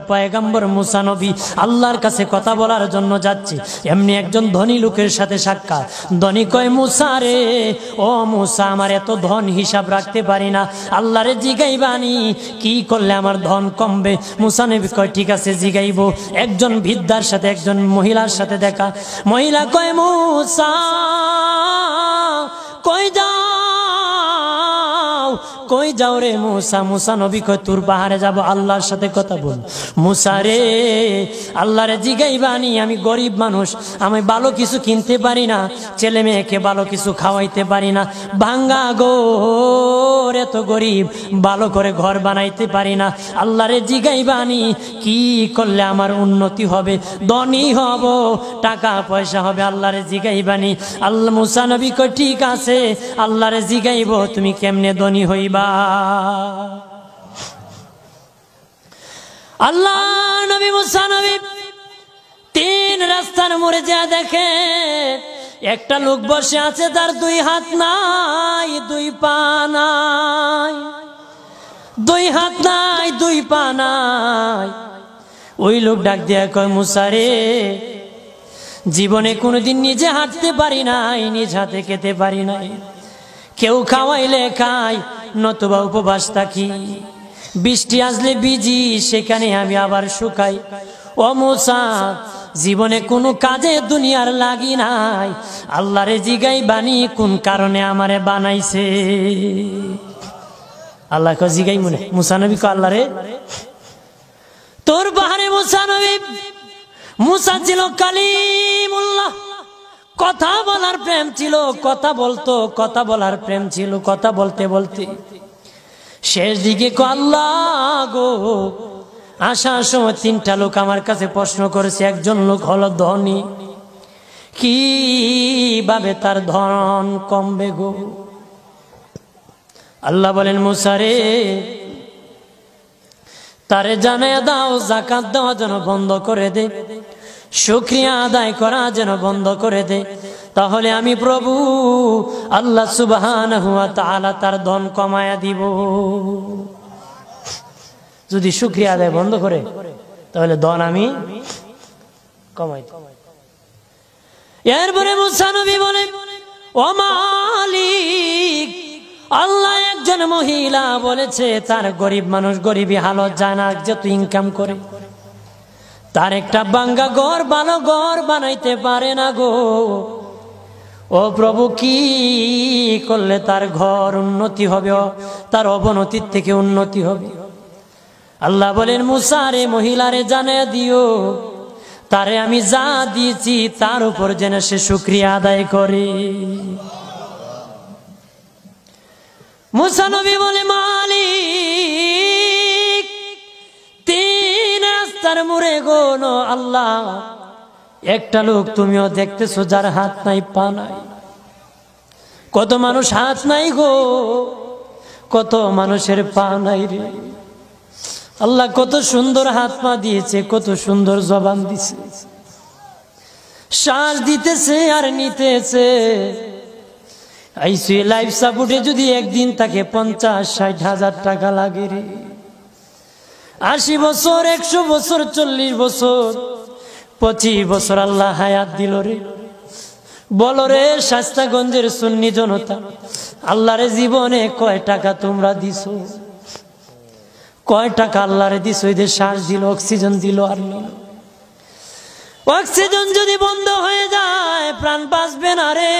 পয়গম্বর মুসা নবী আল্লাহর কাছে কথা বলার জন্য যাচ্ছে, এমনি একজন ধনী লোকের সাথে সাক্ষাৎ। ধনী কয়, মুসা রে, ও মুসা, আমার এত ধন হিসাব রাখতে পারি না, আল্লাহরে জিগাইবানি কি করলে আমার ধন কমবে? মুসা নবী কয়, ঠিক আছে জিগাইব। একজন বৃদ্ধার সাথে একজন মহিলার সাথে দেখা। মহিলা কয়, মুসা কই যাও, কই যাও রে মুসা? মুসা নবী কয়, তোর পাহাড়ে যাব, আল্লাহর সাথে কথা বল। মুসা রে, আল্লাহরে জিগাইবানি, আমি গরিব মানুষ, আমি ভালো কিছু কিনতে পারি না, ছেলে মেয়েকে ভালো কিছু খাওয়াইতে পারি না, ভাঙ্গা ঘর, এত গরিব, ভালো করে ঘর বানাইতে পারি না, আল্লাহরে জিগাইবানি কি করলে আমার উন্নতি হবে, ধনী হব, টাকা পয়সা হবে, আল্লাহরে জিগাইবানি। আল্লাহ মুসা নবী কয়, ঠিক আছে, আল্লাহরে জিগাইব, তুমি কেমনে ধনী হইবা? আল্লাহ নবী মুসা নবী 3 রাস্তার মোড়ে যা দেখে একটা লোক বসে আছে, তার 2 হাত নাই, 2 পা নাই, 2 হাত নাই, 2 পা নাই। ওই লোক ডাক দিয়া কয়, মুসা রে, জীবনে কোনোদিন নিজে হাঁটতে পারি নাই, নিজ হাতে খেতে পারি নাই, কেউ খাওয়াইলে খাই, নতুবা উপবাস থাকি, বৃষ্টি আসলে ভিজি, সেখানে আমি আবার শুকাই। ও মুসা, জীবনে কোনো কাজে দুনিয়ার লাগি নাই, আল্লাহরে জিগাইবানি কোন কারণে আমারে বানাইছে? আল্লাহ কয়, জিগাই মনে। মুসা নবী কয়, আল্লাহরে তোর পাহাড়ে মুসা নবী, মুসা ছিল কালিমুল্লাহ, কথা বলার প্রেম ছিল, কথা বলতো, কথা বলার প্রেম ছিল। কথা বলতে বলতে শেষ দিকে কয়, আল্লাহ গো, আসার সময় 3টা লোক আমার কাছে প্রশ্ন করেছে, একজন লোক হলো ধনী, কিভাবে তার ধন কমবে গো? আল্লাহ বলেন, মুসা রে, তারে জানায়া দাও, যাকাত দেওয়া যেন বন্ধ করে দে, শুকরিয়া আদায় করা যেন বন্ধ করে দে, তাহলে আমি প্রভু আল্লাহ সুবহানাহু ওয়া তাআলা তার ধন কমায়া দিব। যদি শুকরিয়া আদায় বন্ধ করে, তাহলে ধন আমি কমাই দেব। এরপরে মুসা নবী বলে, ও মালিক, আল্লাহ একজন মহিলা বলেছে তার গরিব মানুষ গরিবী হালত যায় না, যত ইনকাম করে, তার একটা ভাঙ্গা ঘর, ভালো ঘর বানাইতে পারে না গো। ও প্রভু, কি করলে তার ঘর উন্নতি হবে, তার অবনতির থেকে উন্নতি হবে? আল্লাহ বলেন, মুসা রে, মহিলারে জানিয়ে দিও, তারে আমি যা দিয়েছি তার উপর যেন সে শুকরিয়া আদায় করে। মুসা নবী বলে, মালিক, 3 রাস্তার মোড়ে গো আল্লাহ, একটা লোক তুমিও দেখতেছো যার হাত নাই, পা নাই। কত মানুষ হাত নাই গো, কত মানুষের পা নাই রে। আল্লাহ কত সুন্দর হাত পা দিয়েছে, কত সুন্দর জবান দিছে, শ্বাস দিতেছে আর নিতেছে। আইসিইউ লাইফ সাপোর্টে যদি একদিন তাকে 50-60 হাজার টাকা লাগে রে। 80 বছর, 100 বছর, 40 বছর, 25 বছর আল্লাহ হায়াত দিল রে। বলো রে শাস্তাগঞ্জের সুন্নি জনতা, আল্লাহরে জীবনে কয় টাকা তোমরা দিছো? কয় টাকা আল্লাহরে দিছো? এদের শ্বাস দিল, অক্সিজেন দিল আর নিল। অক্সিজেন যদি বন্ধ হয়ে যায় প্রাণ বাঁচবে না রে।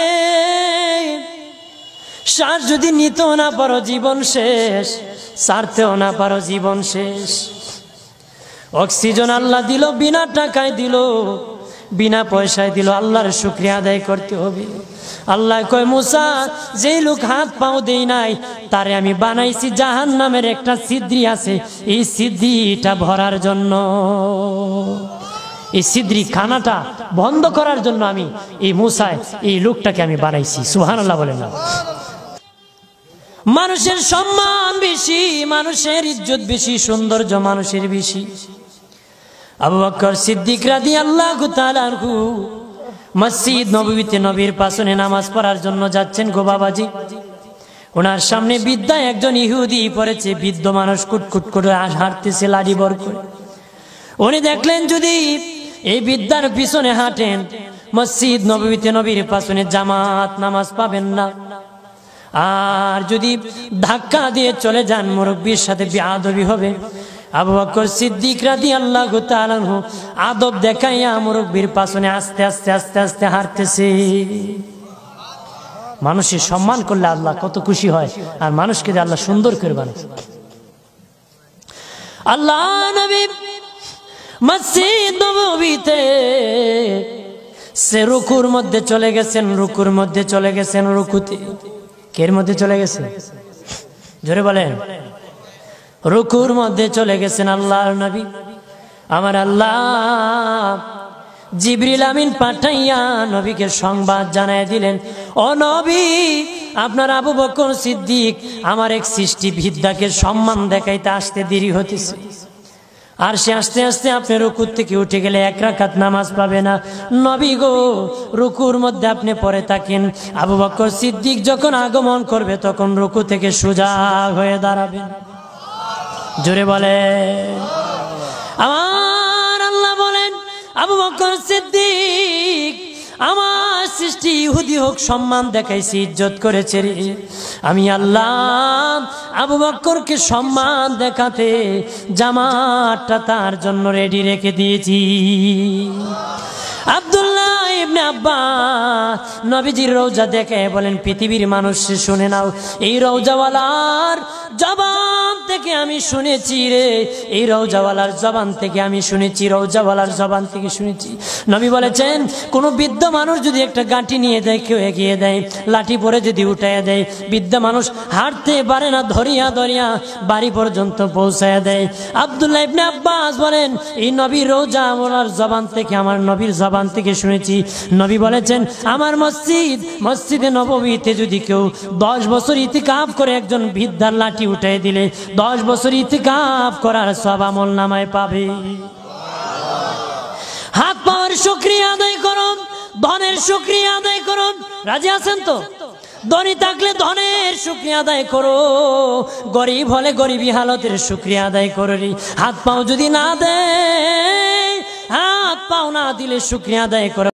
শ্বাস যদি নিতেও না পারো জীবন শেষ, ছাড়তেও না পারো জীবন শেষ। অক্সিজেন আল্লাহ দিল, বিনা টাকায় দিল, বিনা পয়সায় দিল, আল্লাহর শুকরিয়া আদায় করতে হবে। আল্লাহ কয়, মুসা, যেই লোক হাত পাও দেই নাই তারে আমি বানাইছি জাহান্নামের একটা ছিদ্রি আছে, এই ছিদ্রিটা ভরার জন্য, এই ছিদ্রি খানাটা বন্ধ করার জন্য আমি এই মুসায় এই লোকটাকে আমি বানাইছি। সুবহানাল্লাহ বলেন না? মানুষের সম্মান বেশি, মানুষের ইজ্জত বেশি, সৌন্দর্য মানুষের বেশি। আবু বকর সিদ্দিক রাদিয়াল্লাহু তাআলা আনহু মসজিদ নববীতে নবীর পাশে নামাজ পড়ার জন্য যাচ্ছেন গো বাবাজি। ওনার সামনে বৃদ্ধা একজন ইহুদি পড়েছে, বৃদ্ধ মানুষ কুটকুট করে হাঁটতেছে লাঠি বর করে। উনি দেখলেন যদি এই বিদ্যার পিছনে হাঁটেন মসজিদ নববীতে নবীর পিছনে জামাত নামাজ পাবেন না, আর যদি ধাক্কা দিয়ে চলে যান মুরব্বির সাথে বেয়াদবি হবে। আবু বকর সিদ্দিক রাদিয়াল্লাহু তাআলা আনহু আদব দেখাইয়া মুরব্বির পিছনে আস্তে আস্তে আস্তে আস্তে হাঁটতেছে। মানুষের সম্মান করলে আল্লাহ কত খুশি হয়, আর মানুষকে আল্লাহ সুন্দর করে বানায়। আল্লাহ নবী মসজিদ নববীতে সে রুকুর মধ্যে চলে গেছেন, রুকুর মধ্যে চলে গেছেন, রুকুতে কের মধ্যে চলে গেছে, জোরে বলেন, রুকুর মধ্যে চলে গেছেন আল্লাহর নবী। আমার আল্লাহ জিবরিল আমিন পাঠাইয়া নবীকে সংবাদ জানায় দিলেন, ও নবী, আপনার আবু বকর সিদ্দিক আমার এক সৃষ্টি বিদ্যাকে সম্মান দেখাইতে আসতে দেরি হতেছে, আর সে আস্তে আস্তে আপনি রুকুর থেকে উঠে গেলে 1 রাকাত নামাজ পাবে না। নবী গো, রুকুর মধ্যে আপনি পড়ে থাকেন, আবু বকর সিদ্দিক যখন আগমন করবে তখন রুকু থেকে সোজা হয়ে দাঁড়াবেন। জোরে বলে আমার আল্লাহ বলেন, আবু বকর সিদ্দিক আমার সৃষ্টি ইহুদি হোক সম্মান দেখাইছি, ইজ্জত করেছে রে, আমি আল্লাহ আবু বকরকে সম্মান দেখাতে জামাতটা তার জন্য রেডি রেখে দিয়েছি। আব্দুল্লাহ ইবনে আব্বাস নবীজির রওজা দেখে বলেন, পৃথিবীর মানুষ শুনে নাও, এই রওজাওয়ালার জবান থেকে আমি শুনেছি রে, এই রওজাওয়ালার জবান থেকে আমি শুনেছি, রওজাওয়ালার জবান থেকে শুনেছি। নবী বলেছেন, কোন বৃদ্ধ মানুষ যদি একটা গাঁটি নিয়ে দেয়, কেউ এগিয়ে দেয়, লাঠি পরে যদি উঠাইয়া দেয়, বৃদ্ধ মানুষ হাঁটতে পারে না, ধরিয়া ধরিয়া বাড়ি পর্যন্ত পৌঁছায়া দেয়। আব্দুল্লাহ ইবনে আব্বাস বলেন, এই নবীর রওজাওয়ালার জবান থেকে, আমার নবীর জবান থেকে শুনেছি। নবী বলেছেন, আমার মসজিদে নববীতে যদি কেউ 10 বছর ইতিকাফ করে একজন বৃদ্ধার লাঠি উঠাই দিলে 10 বছর ইতিকাফ করার সওয়াব আমল নামায় পাবে। হাত পাওয়ার শুকরিয়া আদায় করুন, ধনের শুকরিয়া আদায় করুন। রাজি আছেন তো? ধনী থাকলে ধনের শুকরিয়া আদায় করো, গরিব হলে গরিবী হালতের শুকরিয়া আদায় করো। হাত পাও যদি না দেয়, হাত পাও না দিলে শুকরিয়া আদায় করো।